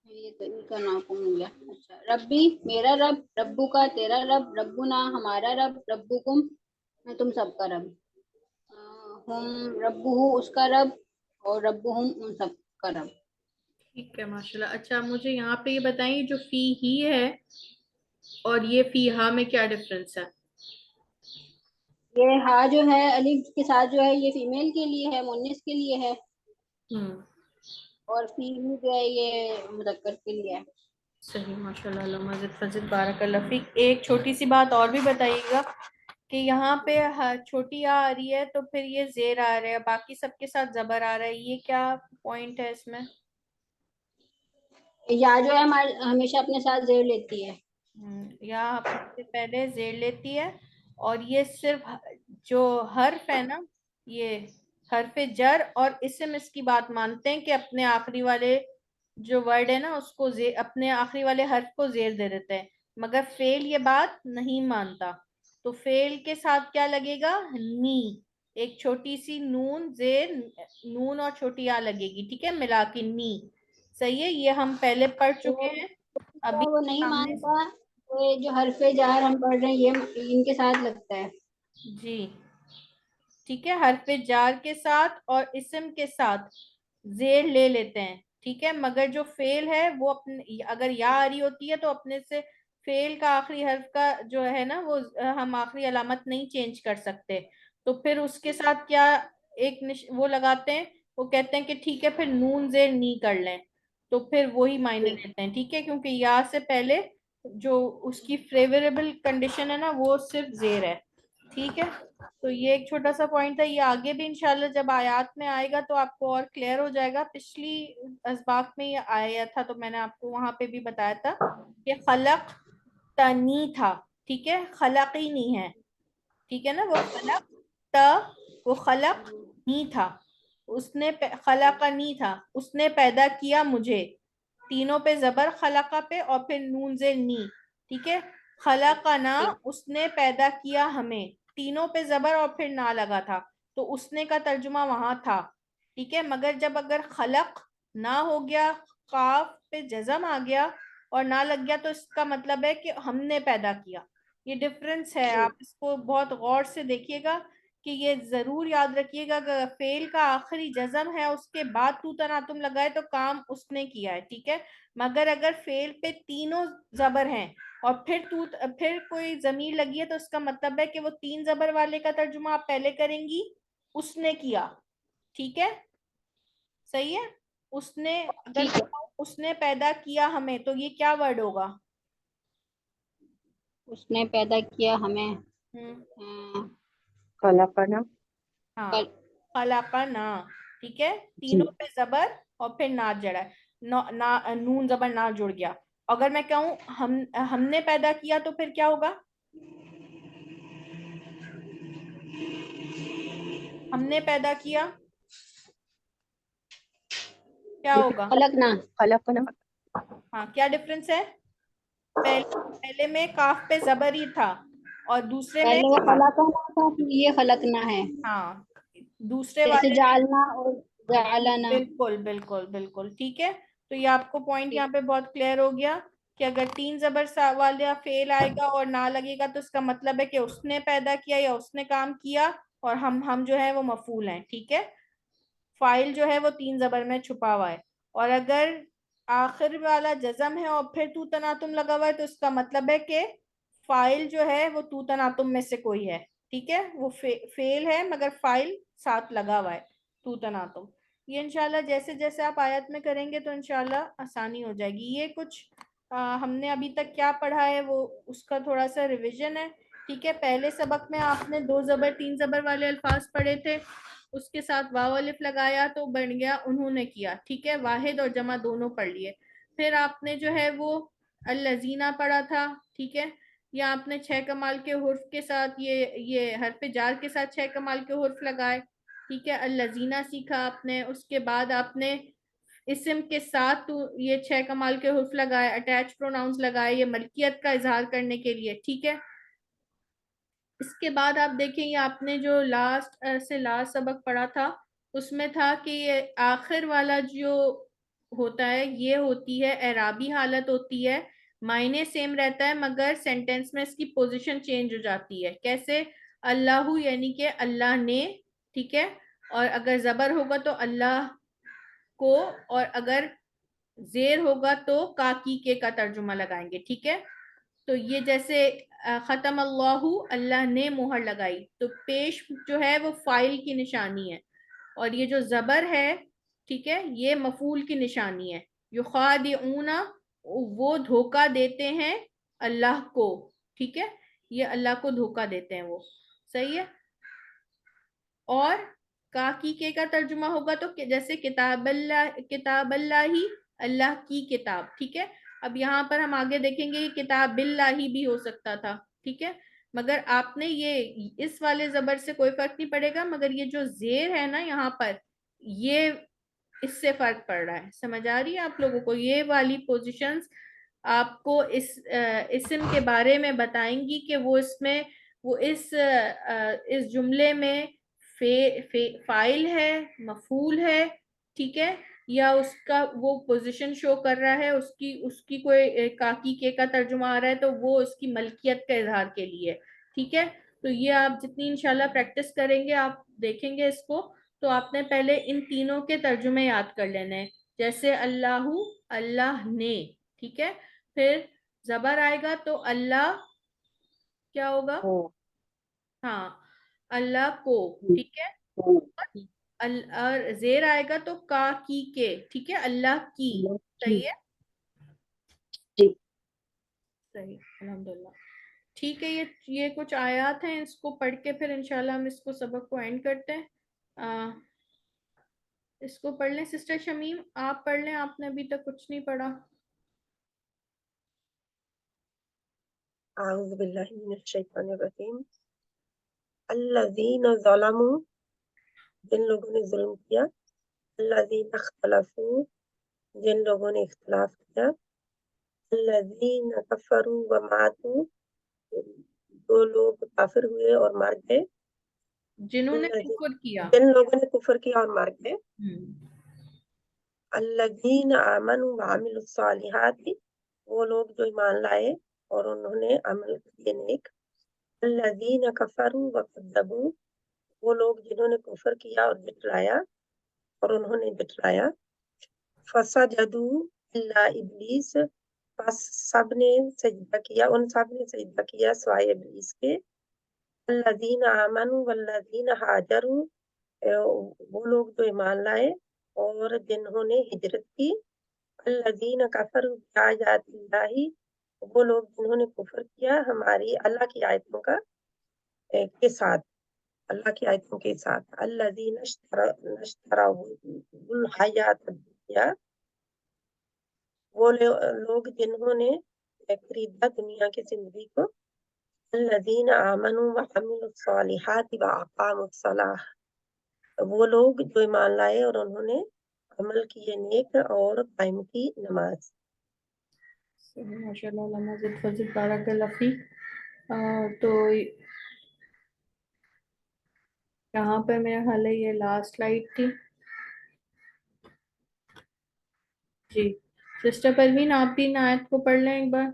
یہ تو ان کا نام کو مل گیا. اچھا. ربی میرا رب، ربو کا تیرا رب، ربنا ہمارا رب، ربکم تم سب کا رب. ہم ربہ اس کا رب، اور ربہم ان سب کا رب. ٹھیک ہے ماشاءاللہ. اچھا مجھے یہاں پہ یہ بتائیں، جو فی ہی ہے اور یہ فی ہا میں کیا ڈفرنس ہے؟ یہ ہا جو ہے الف کے ساتھ جو ہے، یہ فیمیل کے لیے ہے، مونس کے لیے ہے. اور فی بھی جو ہے یہ مذکر کے لیے ہے. صحیح، ماشاءاللہ. علامہ فضل بارک اللہ فیک. ایک چھوٹی سی بات اور بھی بتائیے گا کہ یہاں پہ چھوٹی آ رہی ہے تو پھر یہ زیر آ رہا ہے، باقی سب کے ساتھ زبر آ رہا ہے، یہ کیا پوائنٹ ہے اس میں؟ یا جو ہے ہمارے ہمیشہ اپنے ساتھ زیر لیتی ہے. یا سے پہلے زیر لیتی ہے، اور یہ صرف جو حرف ہے نا، یہ حرف جر اور اسم اس کی بات مانتے ہیں کہ اپنے آخری والے جو ورڈ ہے نا اس کو اپنے آخری والے حرف کو زیر دے دیتے ہیں، مگر فعل یہ بات نہیں مانتا. تو فعل کے ساتھ کیا لگے گا؟ نی، ایک چھوٹی سی نون زیر نون اور چھوٹی آ لگے گی، ٹھیک ہے، ملا کے نی. صحیح ہے، یہ ہم پہلے پڑھ چکے ہیں. ابھی وہ نہیں سامنے مانتا، یہ جو حرف جار ہم پڑھ رہے ہیں یہ ان کے ساتھ لگتا ہے. جی ٹھیک ہے، حرف جار کے ساتھ اور اسم کے ساتھ زیر لے لیتے ہیں، ٹھیک ہے، مگر جو فعل ہے وہ اپنے اگر یا آ رہی ہوتی ہے تو اپنے سے فعل کا آخری حرف کا جو ہے نا وہ ہم آخری علامت نہیں چینج کر سکتے. تو پھر اس کے ساتھ کیا ایک وہ لگاتے ہیں، وہ کہتے ہیں کہ ٹھیک ہے پھر نون زیر نی کر لیں، تو پھر وہی معنی لیتے ہیں، ٹھیک ہے، کیونکہ یا سے پہلے جو اس کی فیوریبل کنڈیشن ہے نا وہ صرف زیر ہے. ٹھیک ہے، تو یہ ایک چھوٹا سا پوائنٹ ہے، یہ آگے بھی انشاءاللہ جب آیات میں آئے گا تو آپ کو اور کلیئر ہو جائے گا. پچھلی اسباق میں یہ آیا تھا تو میں نے آپ کو وہاں پہ بھی بتایا تھا کہ خلق تنی تھا، ٹھیک ہے، خلق ہی نہیں ہے، ٹھیک ہے نا، وہ خلق تا، وہ خلق نہیں تھا، اس نے خلق نہیں تھا، اس نے پیدا کیا مجھے، تینوں پہ زبر خلقہ پہ اور پھر نون زیر نی، ٹھیک ہے، خلقنا، اس نے پیدا کیا ہمیں، تینوں پہ زبر اور پھر نہ لگا تھا، تو اس نے کا ترجمہ وہاں تھا، ٹھیک ہے. مگر جب اگر خلق نہ ہو گیا، قاف پہ جزم آ گیا اور نہ لگ گیا، تو اس کا مطلب ہے کہ ہم نے پیدا کیا. یہ ڈفرنس ہے، آپ اس کو بہت غور سے دیکھیے گا کہ یہ ضرور یاد رکھیے گا کہ فعل کا آخری جزم ہے اس کے بعد تو تناتم لگائے تو کام اس نے کیا ہے، ٹھیک ہے. مگر اگر فعل پہ تینوں زبر ہیں اور پھر کوئی ضمیر لگی ہے تو اس کا مطلب ہے کہ وہ تین زبر والے کا ترجمہ آپ پہلے کریں گی، اس نے کیا، ٹھیک ہے، صحیح ہے. اس نے اگر اس نے پیدا کیا ہمیں تو یہ کیا ورڈ ہوگا؟ اس نے پیدا کیا ہمیں، خلقنا. ہاں، خلقنا، ٹھیک ہے، جی تینوں پہ زبر اور پھر نہ جڑا ہے، نون زبر نہ جڑ گیا. اگر میں کہوں ہم نے پیدا کیا تو پھر کیا ہوگا؟ ہم نے پیدا کیا کیا ہوگا؟ خلقنا. خلقنا. ہاں، کیا ڈفرنس ہے؟ پہلے میں کاف پہ زبر ہی تھا اور دوسرے میں پہلے وہ خلقنا تھا، پھر یہ خلقنا ہے، ہاں دوسرے جیسے والے جالنا اور جعلنا. بالکل بالکل بالکل ٹھیک ہے. تو یہ آپ کو پوائنٹ یہاں پہ بہت کلیئر ہو گیا کہ اگر تین زبر والا فعل آئے گا اور نہ لگے گا تو اس کا مطلب ہے کہ اس نے پیدا کیا یا اس نے کام کیا، اور ہم جو ہے وہ مفعول ہیں، ٹھیک ہے. فاعل جو ہے وہ تین زبر میں چھپا ہوا ہے، اور اگر آخر والا جزم ہے اور پھر تو تناتم لگا ہوا ہے تو اس کا مطلب ہے کہ فاعل جو ہے وہ تو تناتم میں سے کوئی ہے، ٹھیک ہے، وہ فعل ہے مگر فاعل ساتھ لگا ہوا ہے، تو تناتم. یہ انشاءاللہ جیسے جیسے آپ آیت میں کریں گے تو انشاءاللہ آسانی ہو جائے گی. یہ کچھ ہم نے ابھی تک کیا پڑھا ہے وہ اس کا تھوڑا سا ریویژن ہے، ٹھیک ہے. پہلے سبق میں آپ نے دو زبر تین زبر والے الفاظ پڑھے تھے، اس کے ساتھ واو الف لگایا تو بن گیا انہوں نے کیا، ٹھیک ہے، واحد اور جمع دونوں پڑھ لیے. پھر آپ نے جو ہے وہ الذین پڑھا تھا، ٹھیک ہے، یا آپ نے 6 کمال کے حرف کے ساتھ یہ حرف جار کے ساتھ 6 کمال کے حرف لگائے، ٹھیک ہے، الذین سیکھا آپ نے. اس کے بعد آپ نے اسم کے ساتھ تو یہ 6 کمال کے حرف لگائے، اٹیچ پروناؤنس لگائے، یہ ملکیت کا اظہار کرنے کے لیے، ٹھیک ہے. اس کے بعد آپ دیکھیں یہ آپ نے جو لاسٹ سبق پڑھا تھا اس میں تھا کہ یہ آخر والا جو ہوتا ہے یہ ہوتی ہے اعرابی حالت ہوتی ہے، معنی سیم رہتا ہے مگر سینٹینس میں اس کی پوزیشن چینج ہو جاتی ہے. کیسے؟ اللہ یعنی کہ اللہ نے، ٹھیک ہے، اور اگر زبر ہوگا تو اللہ کو، اور اگر زیر ہوگا تو کاکی کے کا ترجمہ لگائیں گے، ٹھیک ہے. تو یہ جیسے ختم اللہ، اللہ نے مہر لگائی، تو پیش جو ہے وہ فاعل کی نشانی ہے، اور یہ جو زبر ہے، ٹھیک ہے، یہ مفعول کی نشانی ہے. یخادعون وہ دھوکہ دیتے ہیں اللہ کو، ٹھیک ہے، یہ اللہ کو دھوکہ دیتے ہیں وہ، صحیح ہے. اور کاکی کے کا ترجمہ ہوگا تو جیسے کتاب اللہ ہی، اللہ کی کتاب، ٹھیک ہے. اب یہاں پر ہم آگے دیکھیں گے کتاب اللہ بھی ہو سکتا تھا، ٹھیک ہے، مگر آپ نے یہ اس والے زبر سے کوئی فرق نہیں پڑے گا، مگر یہ جو زیر ہے نا یہاں پر، یہ اس سے فرق پڑ رہا ہے. سمجھ آ رہی ہے آپ لوگوں کو؟ یہ والی پوزیشنز آپ کو اس اسم کے بارے میں بتائیں گی کہ وہ اس میں، وہ اس جملے میں فاعل ہے، مفعول ہے، ٹھیک ہے، یا اس کا وہ پوزیشن شو کر رہا ہے، اس کی کوئی کاکی کے کا ترجمہ آ رہا ہے تو وہ اس کی ملکیت کا اظہار کے لیے، ٹھیک ہے. تو یہ آپ جتنی انشاءاللہ پریکٹس کریں گے، آپ دیکھیں گے اس کو، تو آپ نے پہلے ان تینوں کے ترجمے یاد کر لینے ہیں. جیسے اللہ، اللہ نے، ٹھیک ہے، پھر زبر آئے گا تو اللہ کیا ہوگا؟ ہاں، اللہ کو، ٹھیک ہے، اور زیر آئے گا تو کا کی کے، ٹھیک ہے، اللہ کی، صحیح ہے، صحیح، الحمدللہ. ٹھیک ہے، یہ کچھ آیات ہیں، اس کو پڑھ کے پھر انشاءاللہ ہم اس کو سبق کو اینڈ کرتے ہیں. اس کو پڑھ لیں. سسٹر شمیم آپ پڑھ لیں، آپ نے ابھی تک کچھ نہیں پڑھا. اعوذ باللہ من الشیطان الرجیم. الذین ظلموا جن لوگوں نے ظلم کیا، الذین اختلفوا جن لوگوں نے اختلاف کیا، الذین کفروا وماتوا جو لوگ کافر ہوئے اور مر گئے، جنہوں نے کفر کیا، جن لوگوں نے کفر کیا اور مر گئے، الذین آمنوا وعملوا الصالحات وہ لوگ جو ایمان لائے اور انہوں نے عمل کیے نیک، الذین کفروا وکذبوا وہ لوگ جنہوں نے کفر کیا اور جھٹلایا اور انہوں نے جھٹلایا، فسجدوا الا ابلیس پس سب نے سجدہ کیا، ان سب نے سجدہ کیا سوائے ابلیس کے، الذین آمنوا والذین ہاجروا وہ لوگ جو ایمان لائے اور جنہوں نے ہجرت کی، الذین کفروا بآیات اللہ وہ لوگ جنہوں نے کفر کیا ہماری اللہ کی آیتوں کا کے ساتھ، اللہ کی آیتوں کے ساتھ، الذین اشتروا الحیات الدنیا وہ لوگ جنہوں نے خریدا دنیا کی زندگی کو، الذین آمنوا وعملوا الصالحات واقاموا الصلاۃ وہ لوگ جو ایمان لائے اور انہوں نے عمل کیے نیک اور قائم کی نماز. ماشاءاللہ، علامہ زد فضل بارک اللہ فیک. تو یہاں پہ میرا خیال ہے یہ لاسٹ سلائیڈ تھی. جی سسٹر پروین آپ بھی آیت کو پڑھ لیں ایک بار.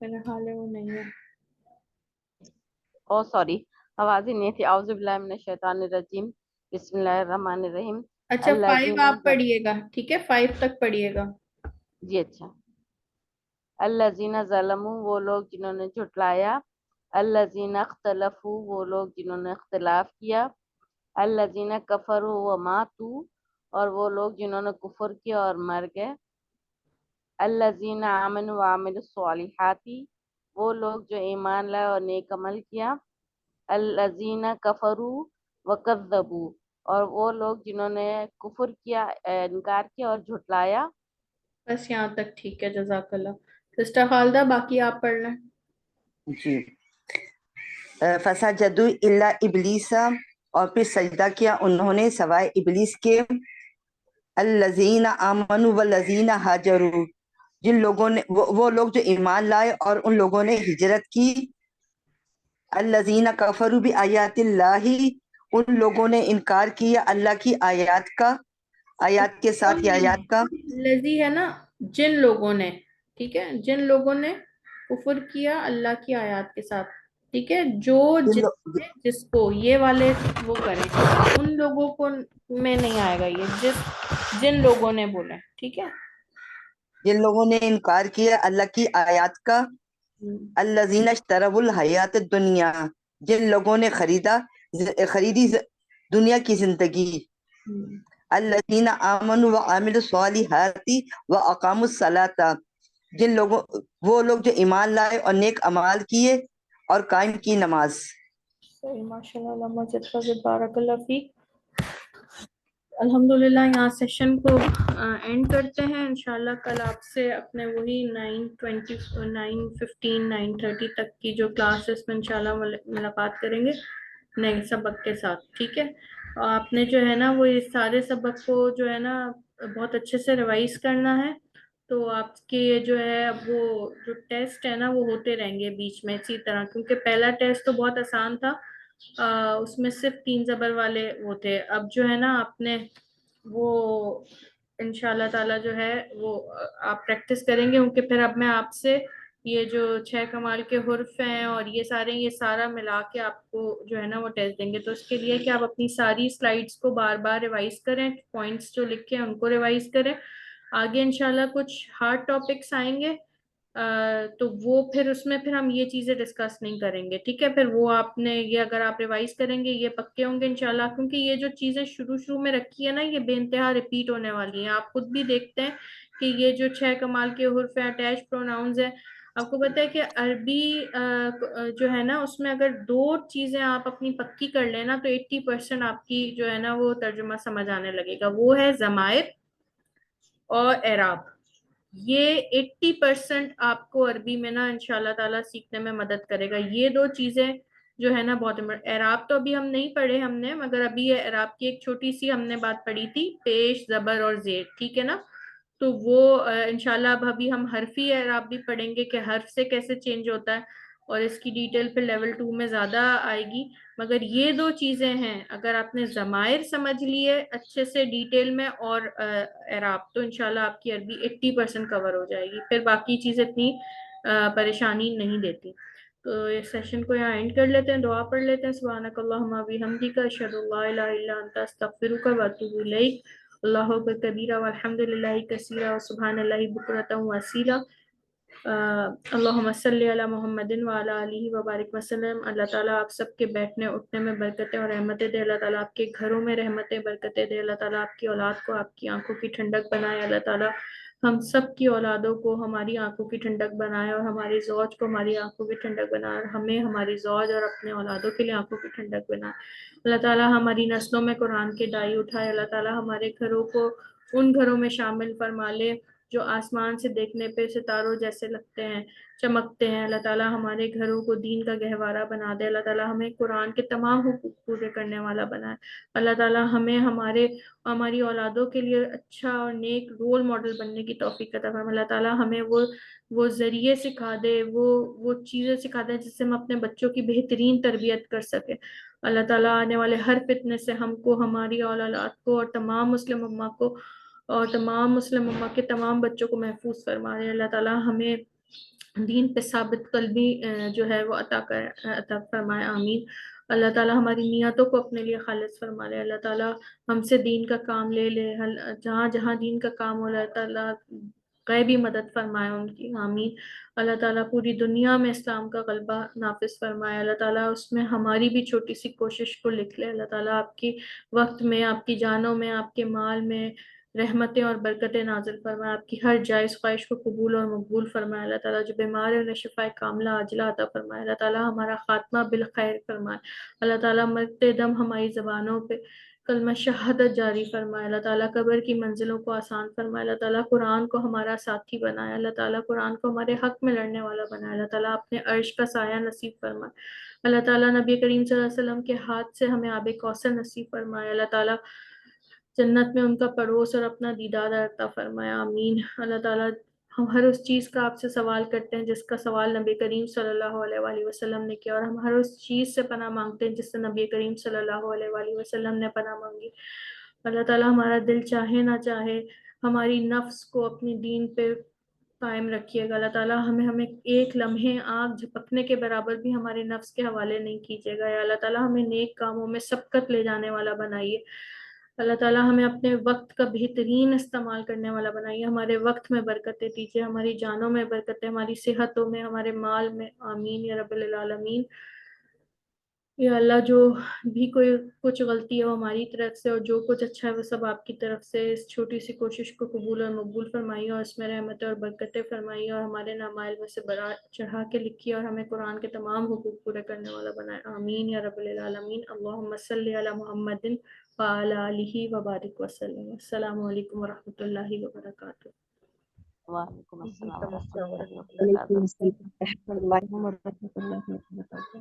میرا خیال ہے وہ نہیں ہے. او سوری، آواز ہی نہیں تھی. اعوذ باللہ من الشیطان الرجیم، بسم اللہ الرحمن الرحیم. اچھا 5 آپ پڑھیے گا، ٹھیک ہے، 5 تک پڑھیے گا. جی اچھا. الذین ظلموا وہ لوگ جنہوں نے جھٹلایا، الذین اختلفوا وہ لوگ جنہوں نے اختلاف کیا، الذین کفروا وماتوا اور وہ لوگ جنہوں نے کفر کیا اور مر گئے، الذین آمنوا وعملوا الصالحات وہ لوگ جو ایمان لائے اور نیک عمل کیا، الذین کفروا وکذبوا اور وہ لوگ جنہوں نے کفر کیا، انکار کیا اور جھٹلایا. بس یہاں تک ٹھیک ہے، جزاک اللہ. سسٹر خالدہ باقی آپ پڑھ لیں. جی. فسجدوا الا ابلیس اور پھر سجدہ کیا انہوں نے سوائے ابلیس کے، الذین آمنوا والذین ہاجروا جن لوگوں نے وہ لوگ جو ایمان لائے اور ان لوگوں نے ہجرت کی، الذین کفروا بآیات اللہ ان لوگوں نے انکار کیا اللہ کی آیات کا، آیات کے ساتھ یہ آیات کا، لذی ہے نا، جن لوگوں نے، ٹھیک ہے، جن لوگوں نے کفر کیا اللہ کی آیات کے ساتھ، ٹھیک ہے، جو جس کو یہ والے وہ کریں، ان لوگوں کو میں نہیں آئے گا یہ، جن لوگوں نے بولے، ٹھیک ہے، جن لوگوں نے انکار کیا اللہ کی آیات کا، الذین اشتروا الحیات الدنیا، جن لوگوں نے خریدی دنیا کی زندگی. الذین آمنوا وعملوا الصالحات واقاموا الصلاۃ، وہ لوگ جو ایمان لائے اور نیک اعمال کیے اور قائم کی نماز. صحیح، ماشاء اللہ، علامہ زد بارک اللہ فیک. الحمدللہ یہاں سیشن کو اینڈ کرتے ہیں. انشاءاللہ کل آپ سے اپنے وہی 9:20 9:15 9:30 تک کی جو کلاسز میں انشاءاللہ ملاقات کریں گے نئے سبق کے ساتھ. ٹھیک ہے، آپ نے جو ہے نا وہ اس سارے سبق کو جو ہے نا بہت اچھے سے ریوائز کرنا ہے. تو آپ کے جو ہے اب وہ جو ٹیسٹ ہے نا وہ ہوتے رہیں گے بیچ میں اسی طرح، کیونکہ پہلا ٹیسٹ تو بہت آسان تھا، اس میں صرف 3 زبر والے وہ تھے. اب جو ہے نا آپ نے وہ انشاءاللہ تعالی جو ہے وہ آپ پریکٹس کریں گے، کیونکہ پھر اب میں آپ سے یہ جو 6 کمال کے حرف ہیں اور یہ سارا ملا کے آپ کو جو ہے نا وہ ٹیسٹ دیں گے. تو اس کے لیے کہ آپ اپنی ساری سلائیڈز کو بار بار ریوائز کریں، پوائنٹس جو لکھے ہیں ان کو ریوائز کریں. آگے انشاءاللہ کچھ ہارڈ ٹاپکس آئیں گے تو وہ پھر اس میں پھر ہم یہ چیزیں ڈسکس نہیں کریں گے. ٹھیک ہے، پھر وہ آپ نے یہ اگر آپ ریوائز کریں گے یہ پکے ہوں گے انشاءاللہ، کیونکہ یہ جو چیزیں شروع میں رکھی ہے نا یہ بے انتہا ریپیٹ ہونے والی ہیں. آپ خود بھی دیکھتے ہیں کہ یہ جو 6 کمال کے حرف ہیں، اٹیچ پروناؤنز ہیں، آپ کو پتہ ہے کہ عربی جو ہے نا اس میں اگر 2 چیزیں آپ اپنی پکی کر لیں نا تو 80% آپ کی جو ہے نا وہ ترجمہ سمجھ آنے لگے گا. وہ ہے ضمائر اور اعراب. یہ 80% آپ کو عربی میں نا انشاءاللہ تعالیٰ سیکھنے میں مدد کرے گا. یہ 2 چیزیں جو ہے نا بہت اعراب تو ابھی ہم نہیں پڑھے ہم نے، مگر ابھی یہ اعراب کی ایک چھوٹی سی ہم نے بات پڑھی تھی، پیش، زبر اور زیر. ٹھیک ہے نا، تو وہ انشاءاللہ اب ابھی ہم حرفی اعراب بھی پڑھیں گے کہ حرف سے کیسے چینج ہوتا ہے، اور اس کی ڈیٹیل پھر لیول 2 میں زیادہ آئے گی. مگر یہ 2 چیزیں ہیں، اگر آپ نے ضمائر سمجھ لیے اچھے سے ڈیٹیل میں اور اعراب، تو انشاءاللہ آپ کی عربی 80% کور ہو جائے گی. پھر باقی چیزیں اتنی پریشانی نہیں دیتی. تو اس سیشن کو یہاں اینڈ کر لیتے ہیں، دعا پڑھ لیتے ہیں. سبحانک اللہم و بحمدک، اشہد ان لا الہ الا انت، استغفرک و اتوب الیک. اللہ اکبر کبیرہ والحمد للہ کثیرہ وسبحان اللہ بکرۃ واصیلا. اللہم صلی علی محمد وعلی آلہ وبارک وسلم. اللہ تعالیٰ آپ سب کے بیٹھنے اٹھنے میں برکتیں اور رحمتیں دے. اللہ تعالیٰ آپ کے گھروں میں رحمتیں برکتیں دے. اللہ تعالیٰ آپ کی اولاد کو آپ کی آنکھوں کی ٹھنڈک بنائے. اللہ تعالیٰ ہم سب کی اولادوں کو ہماری آنکھوں کی ٹھنڈک بنائے، اور ہماری زوج کو ہماری آنکھوں کی ٹھنڈک بنائے، اور ہمیں ہماری زوج اور اپنے اولادوں کے لیے آنکھوں کی ٹھنڈک بنائے. اللہ تعالیٰ ہماری نسلوں میں قرآن کے دائی اٹھائے. اللہ تعالیٰ ہمارے گھروں کو ان گھروں میں شامل فرما لے جو آسمان سے دیکھنے پہ ستاروں جیسے لگتے ہیں، چمکتے ہیں. اللہ تعالیٰ ہمارے گھروں کو دین کا گہوارہ بنا دے. اللہ تعالیٰ ہمیں قرآن کے تمام حقوق پورے کرنے والا بنائے. اللہ تعالیٰ ہمیں ہماری اولادوں کے لیے اچھا اور نیک رول ماڈل بننے کی توفیق عطا فرمائے. اللہ تعالیٰ ہمیں وہ ذریعے سکھا دے، وہ چیزیں سکھا دے جس سے ہم اپنے بچوں کی بہترین تربیت کر سکیں. اللہ تعالیٰ آنے والے ہر فتنے سے ہم کو، ہماری اولاد کو، اور تمام مسلم امہ کو اور تمام مسلم امہ کے تمام بچوں کو محفوظ فرما دے. اللہ تعالیٰ ہمیں دین پہ ثابت قلبی جو ہے وہ عطا فرمائے. آمین. اللہ تعالیٰ ہماری نیتوں کو اپنے لیے خالص فرما لے. اللہ تعالیٰ ہم سے دین کا کام لے لے. جہاں جہاں دین کا کام ہو، اللہ تعالیٰ غیبی مدد فرمائے ان کی. آمین. اللہ تعالیٰ پوری دنیا میں اسلام کا غلبہ نافذ فرمائے. اللہ تعالیٰ اس میں ہماری بھی چھوٹی سی کوشش کو لکھ لے. اللہ تعالیٰ آپ کی وقت میں، آپ کی جانوں میں، آپ کے مال میں رحمتیں اور برکتیں نازل فرمائے. آپ کی ہر جائز خواہش کو قبول اور مقبول فرمائے. اللہ تعالیٰ جو بیمار ہے انہیں شفا کاملہ عاجلہ عطا فرمائے. اللہ تعالیٰ ہمارا خاتمہ بالخیر فرمائے. اللہ تعالیٰ مرتے دم ہماری زبانوں پہ کلمہ شہادت جاری فرمائے. اللہ تعالیٰ قبر کی منزلوں کو آسان فرمائے. اللہ تعالیٰ قرآن کو ہمارا ساتھی بنائے. اللہ تعالیٰ قرآن کو ہمارے حق میں لڑنے والا بنائے. اللہ تعالیٰ اپنے عرش کا سایہ نصیب فرمائے. اللہ تعالیٰ نبی کریم صلی اللہ علیہ وسلم کے ہاتھ سے ہمیں آب کوثر نصیب فرمائے. اللہ تعالیٰ جنت میں ان کا پڑوس اور اپنا دیدار عطا فرمائے. آمین. اللہ تعالیٰ ہم ہر اس چیز کا آپ سے سوال کرتے ہیں جس کا سوال نبی کریم صلی اللہ علیہ وآلہ وسلم نے کیا، اور ہم ہر اس چیز سے پناہ مانگتے ہیں جس سے نبی کریم صلی اللہ علیہ وآلہ وسلم نے پناہ مانگی. اللہ تعالیٰ ہمارا دل چاہے نہ چاہے ہماری نفس کو اپنی دین پہ قائم رکھیے گا. اللہ تعالیٰ ہمیں ایک لمحے آنکھ جھپکنے کے برابر بھی ہمارے نفس کے حوالے نہیں کیجیے گا. یا اللہ تعالیٰ ہمیں نیک کاموں میں سبقت لے جانے والا بنائیے. اللہ تعالیٰ ہمیں اپنے وقت کا بہترین استعمال کرنے والا بنائیے، ہمارے وقت میں برکتیں دیجیے، ہماری جانوں میں برکتیں، ہماری صحتوں میں، ہمارے مال میں، آمین یا رب العالمین۔ یا اللہ جو بھی کوئی کچھ غلطی ہو ہماری طرف سے اور جو کچھ اچھا ہے وہ سب آپ کی طرف سے، اس چھوٹی سی کوشش کو قبول اور مقبول فرمائیے اور اس میں رحمتیں اور برکتیں فرمائیے اور ہمارے نامائل میں سے برا چڑھا کے لکھیے اور ہمیں قرآن کے تمام حقوق پورے کرنے والا بنائے، آمین یا رب العالمین۔ اللہم صلی علی محمد وعلی آلہ وبارک وسلم۔ السلام علیکم ورحمۃ اللہ وبرکاتہ۔ وعلیکم السلام ورحمۃ اللہ وعلیکم وبرکاتہ۔ السلام ورحمۃ اللہ وبرکاتہ۔